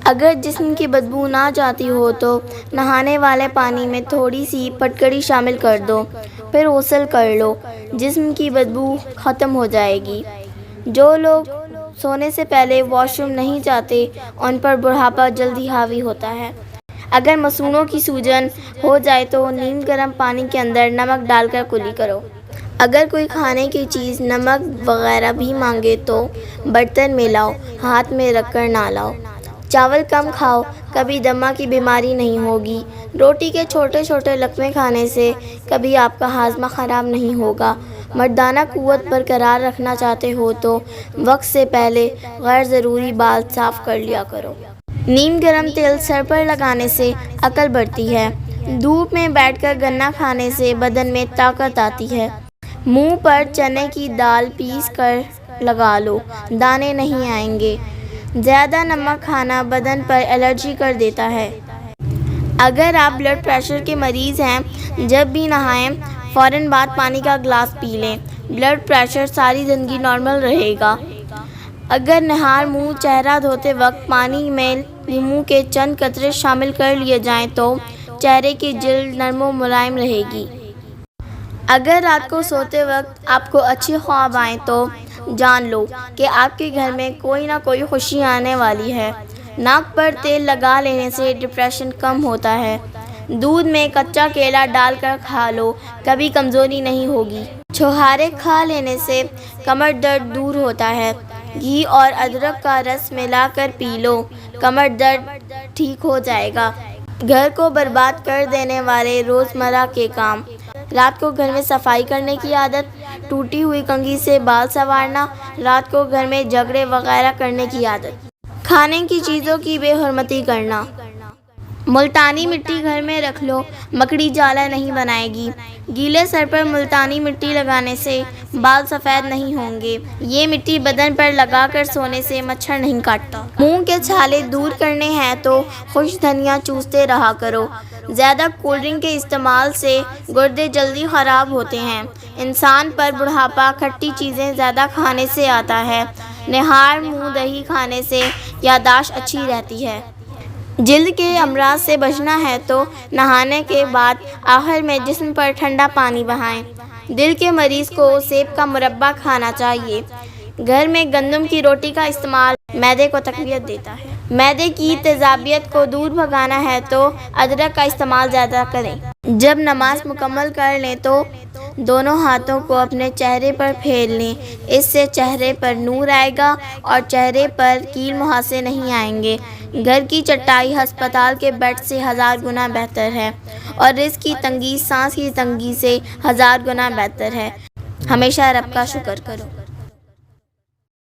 اگر جسم کی بدبو نہ جاتی ہو تو نہانے والے پانی میں تھوڑی سی پھٹکڑی شامل کر دو، پھر غسل کر لو، جسم کی بدبو ختم ہو جائے گی۔ جو لوگ سونے سے پہلے واش روم نہیں جاتے ان پر بڑھاپا جلدی حاوی ہوتا ہے۔ اگر مسوڑھوں کی سوجن ہو جائے تو نیم گرم پانی کے اندر نمک ڈال کر کلی کرو۔ اگر کوئی کھانے کی چیز نمک وغیرہ بھی مانگے تو برتن میں لاؤ، ہاتھ میں رکھ کر نہ لاؤ۔ چاول کم کھاؤ، کبھی دمہ کی بیماری نہیں ہوگی۔ روٹی کے چھوٹے چھوٹے لقمے کھانے سے کبھی آپ کا ہاضمہ خراب نہیں ہوگا۔ مردانہ قوت برقرار رکھنا چاہتے ہو تو وقت سے پہلے غیر ضروری بال صاف کر لیا کرو۔ نیم گرم تیل سر پر لگانے سے عقل بڑھتی ہے۔ دھوپ میں بیٹھ کر گنا کھانے سے بدن میں طاقت آتی ہے۔ منہ پر چنے کی دال پیس کر لگا لو، دانے نہیں آئیں گے۔ زیادہ نمک کھانا بدن پر الرجی کر دیتا ہے۔ اگر آپ بلڈ پریشر کے مریض ہیں، جب بھی نہائیں فوراً بعد پانی کا گلاس پی لیں، بلڈ پریشر ساری زندگی نارمل رہے گا۔ اگر نہار منہ چہرہ دھوتے وقت پانی میں لیموں کے چند قطرے شامل کر لیے جائیں تو چہرے کی جلد نرم و ملائم رہے گی۔ اگر رات کو سوتے وقت آپ کو اچھے خواب آئیں تو جان لو کہ آپ کے گھر میں کوئی نہ کوئی خوشی آنے والی ہے۔ ناک پر تیل لگا لینے سے ڈپریشن کم ہوتا ہے۔ دودھ میں کچا کیلا ڈال کر کھا لو، کبھی کمزوری نہیں ہوگی۔ چھوہارے کھا لینے سے کمر درد دور ہوتا ہے۔ گھی اور ادرک کا رس ملا کر پی لو، کمر درد ٹھیک ہو جائے گا۔ گھر کو برباد کر دینے والے روزمرہ کے کام: رات کو گھر میں صفائی کرنے کی عادت، ٹوٹی ہوئی کنگھی سے بال سنوارنا، رات کو گھر میں جھگڑے وغیرہ کرنے کی عادت، کھانے کی چیزوں کی بے حرمتی کرنا۔ ملتانی مٹی گھر میں رکھ لو، مکڑی جالا نہیں بنائے گی۔ گیلے سر پر ملتانی مٹی لگانے سے بال سفید نہیں ہوں گے۔ یہ مٹی بدن پر لگا کر سونے سے مچھر نہیں کاٹتا۔ منہ کے چھالے دور کرنے ہیں تو خشک دھنیا چوستے رہا کرو۔ زیادہ کولڈ ڈرنک کے استعمال سے گردے جلدی خراب ہوتے ہیں۔ انسان پر بڑھاپا کھٹی چیزیں زیادہ کھانے سے آتا ہے۔ نہار منہ دہی کھانے سے یادداشت اچھی رہتی ہے۔ جلد کے امراض سے بچنا ہے تو نہانے کے بعد آخر میں جسم پر ٹھنڈا پانی بہائیں۔ دل کے مریض کو سیب کا مربع کھانا چاہیے۔ گھر میں گندم کی روٹی کا استعمال معدے کو تقویت دیتا ہے۔ معدے کی تیزابیت کو دور بھگانا ہے تو ادرک کا استعمال زیادہ کریں۔ جب نماز مکمل کر لیں تو دونوں ہاتھوں کو اپنے چہرے پر پھیر لیں، اس سے چہرے پر نور آئے گا اور چہرے پر کیل مہاسے نہیں آئیں گے۔ گھر کی چٹائی ہسپتال کے بیڈ سے 1000 گنا بہتر ہے اور رزق کی تنگی سانس کی تنگی سے 1000 گنا بہتر ہے۔ ہمیشہ رب کا شکر کرو۔